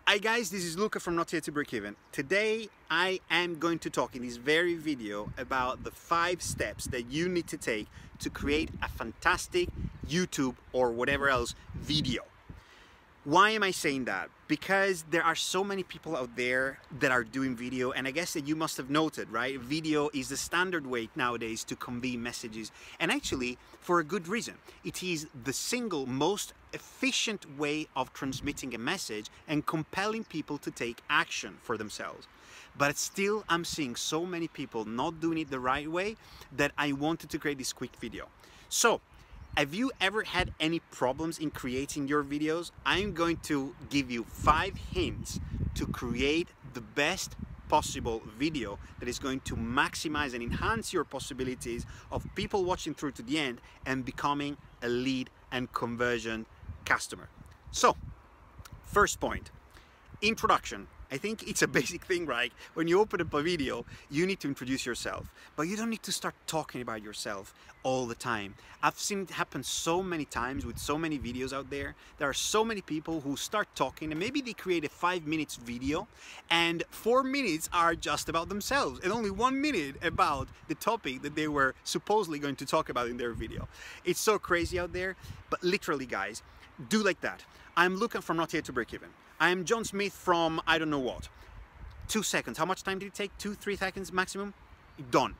Hi guys, this is Luca from Not Yet to Break Even. Today I am going to talk in this very video about the 5 steps that you need to take to create a fantastic YouTube or whatever else video. Why am I saying that? Because there are so many people out there that are doing video, and I guess that you must have noted, right? Video is the standard way nowadays to convey messages, and actually for a good reason. It is the single most efficient way of transmitting a message and compelling people to take action for themselves. But still, I'm seeing so many people not doing it the right way that I wanted to create this quick video. So, have you ever had any problems in creating your videos? I'm going to give you 5 hints to create the best possible video that is going to maximize and enhance your possibilities of people watching through to the end and becoming a lead and conversion customer. So, first point, introduction. I think it's a basic thing, right? When you open up a video, you need to introduce yourself, but you don't need to start talking about yourself all the time. I've seen it happen so many times with so many videos out there. There are so many people who start talking and maybe they create a 5 minutes video and 4 minutes are just about themselves and only 1 minute about the topic that they were supposedly going to talk about in their video. It's so crazy out there, but literally guys, do like that. I'm Luca from Not Yet to Break Even. I'm John Smith from I don't know what. 2 seconds. How much time did it take? 2-3 seconds maximum? Done.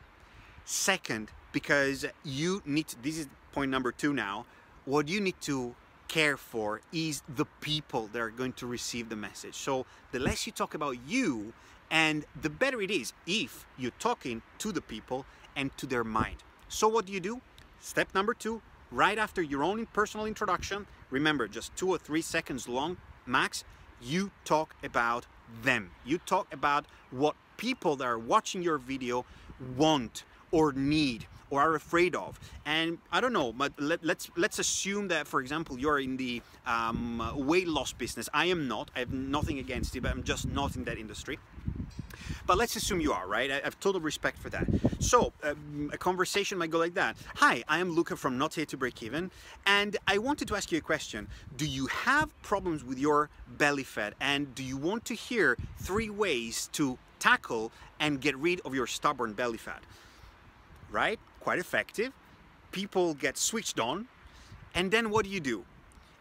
Second, because you need to, this is point number 2 now, what you need to care for is the people that are going to receive the message. So the less you talk about you, and the better it is if you're talking to the people and to their mind. So what do? Step number 2, right after your own personal introduction, remember just 2 or 3 seconds long max, you talk about them. You talk about what people that are watching your video want or need or are afraid of. And I don't know, but let's assume that, for example, you're in the weight loss business. I am not. I have nothing against it, but I'm just not in that industry. But let's assume you are, right? I have total respect for that. So a conversation might go like that. Hi, I am Luca from Not Yet to Break Even, and I wanted to ask you a question. Do you have problems with your belly fat, and do you want to hear 3 ways to tackle and get rid of your stubborn belly fat? Right? Quite effective. People get switched on, and then what do?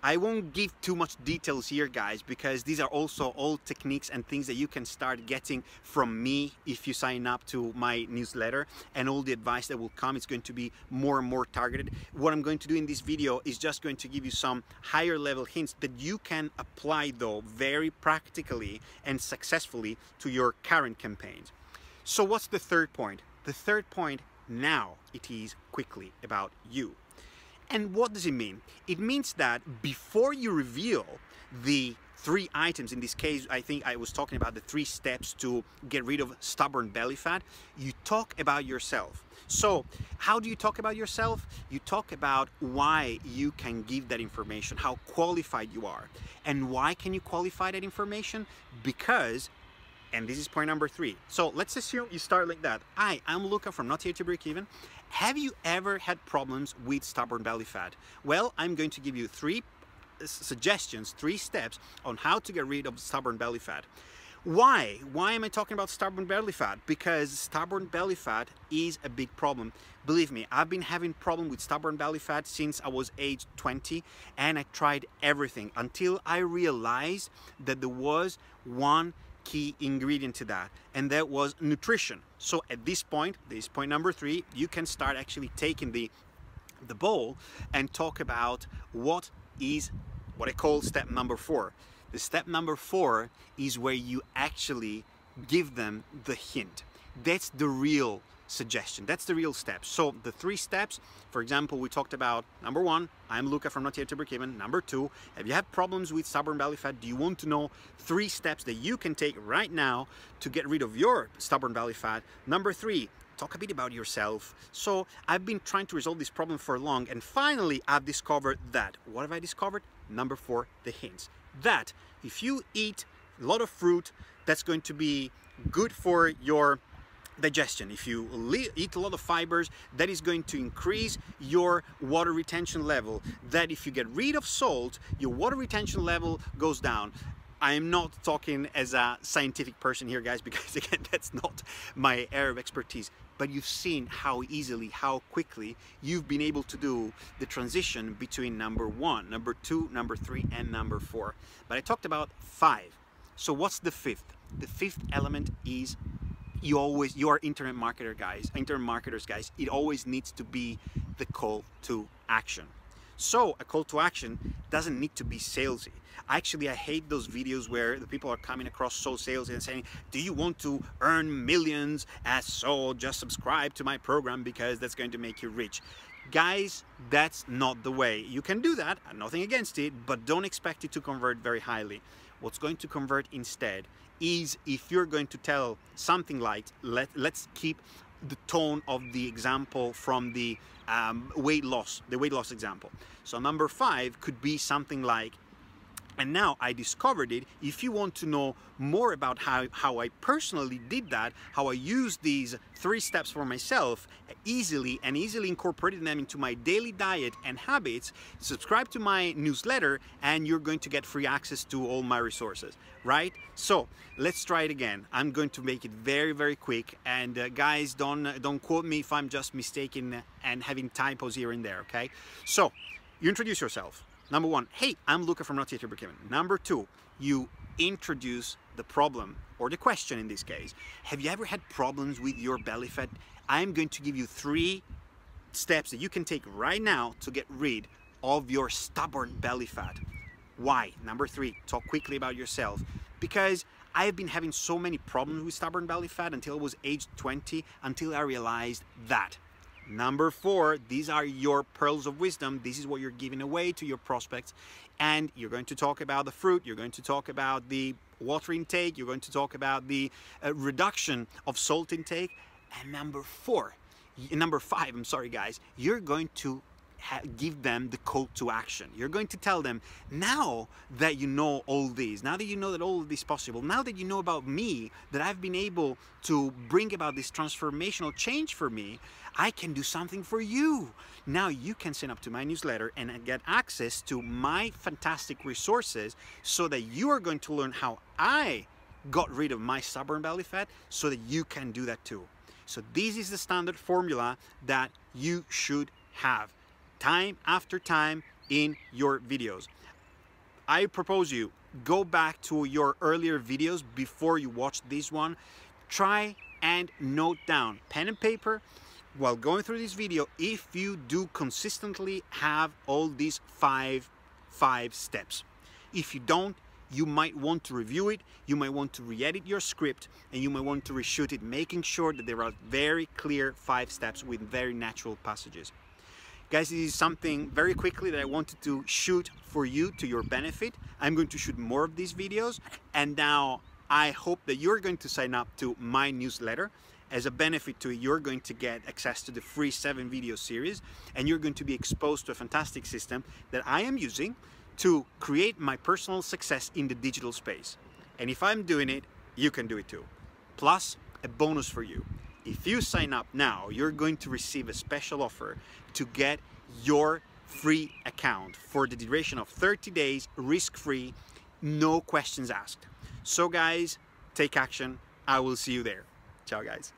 I won't give too much details here, guys, because these are also all techniques and things that you can start getting from me if you sign up to my newsletter, and all the advice that will come is going to be more and more targeted. What I'm going to do in this video is just going to give you some higher level hints that you can apply though very practically and successfully to your current campaigns. So what's the third point? The third point, now it is quickly about you. And what does it mean? It means that before you reveal the 3 items, in this case, I think I was talking about the 3 steps to get rid of stubborn belly fat, you talk about yourself. So how do you talk about yourself? You talk about why you can give that information, how qualified you are. And why can you qualify that information? Because, and this is point number 3. So let's assume you start like that. Hi, I'm Luca from Not Yet to Break Even. Have you ever had problems with stubborn belly fat? Well, I'm going to give you 3 suggestions, 3 steps on how to get rid of stubborn belly fat. Why? Why am I talking about stubborn belly fat? Because stubborn belly fat is a big problem. Believe me, I've been having problem with stubborn belly fat since I was age 20, and I tried everything until I realized that there was one key ingredient to that, and that was nutrition. So at this point number 3, you can start actually taking the ball and talk about what I call step number 4. The step number 4 is where you actually give them the hint. That's the real suggestion. That's the real steps. So the 3 steps, for example, we talked about number 1, I'm Luca from Not Yet to Break Even. Number 2, have you had problems with stubborn belly fat? Do you want to know 3 steps that you can take right now to get rid of your stubborn belly fat? Number 3, talk a bit about yourself. So I've been trying to resolve this problem for long, and finally I've discovered that. What have I discovered? Number 4, the hints. That if you eat a lot of fruit, that's going to be good for your digestion. If you eat a lot of fibers, that is going to increase your water retention level. That if you get rid of salt, your water retention level goes down. I am not talking as a scientific person here, guys, because again, that's not my area of expertise. But you've seen how easily, how quickly you've been able to do the transition between number 1, number 2, number 3, and number 4. But I talked about 5. So what's the 5th? The 5th element is you are internet marketers, guys. It always needs to be the call to action. So a call to action doesn't need to be salesy. Actually, I hate those videos where the people are coming across so salesy and saying, do you want to earn millions? So just subscribe to my program because that's going to make you rich. Guys, that's not the way. You can do that, nothing against it, but don't expect it to convert very highly. What's going to convert instead is if you're going to tell something like, let's keep the tone of the example from the weight loss example. So number 5 could be something like, and now I discovered it. If you want to know more about how I personally did that, how I used these 3 steps for myself easily incorporated them into my daily diet and habits, subscribe to my newsletter and you're going to get free access to all my resources, right? So let's try it again. I'm going to make it very, very quick, and guys, don't quote me if I'm just mistaken and having typos here and there, okay? So you introduce yourself. Number 1, hey, I'm Luca from Not Yet to Break Even. Number 2, you introduce the problem or the question in this case. Have you ever had problems with your belly fat? I'm going to give you 3 steps that you can take right now to get rid of your stubborn belly fat. Why? Number 3, talk quickly about yourself. Because I've been having so many problems with stubborn belly fat until I was age 20, until I realized that. Number 4, these are your pearls of wisdom. This is what you're giving away to your prospects. And you're going to talk about the fruit, you're going to talk about the water intake, you're going to talk about the reduction of salt intake. And number 5, I'm sorry guys, you're going to give them the call to action. You're going to tell them, now that you know all these, now that you know that all of this is possible, now that you know about me, that I've been able to bring about this transformational change for me, I can do something for you. Now you can sign up to my newsletter and get access to my fantastic resources so that you are going to learn how I got rid of my stubborn belly fat so that you can do that too. So this is the standard formula that you should have time after time in your videos. I propose you go back to your earlier videos before you watch this one. Try and note down, pen and paper, while going through this video, if you do consistently have all these five steps. If you don't, you might want to review it, you might want to re-edit your script, and you might want to reshoot it, making sure that there are very clear 5 steps with very natural passages. Guys, this is something very quickly that I wanted to shoot for you to your benefit. I'm going to shoot more of these videos, and now I hope that you're going to sign up to my newsletter. As a benefit to it, you're going to get access to the free 7-video series, and you're going to be exposed to a fantastic system that I am using to create my personal success in the digital space. And if I'm doing it, you can do it too. Plus, a bonus for you. If you sign up now, you're going to receive a special offer to get your free account for the duration of 30 days, risk-free, no questions asked. So guys, take action. I will see you there. Ciao guys.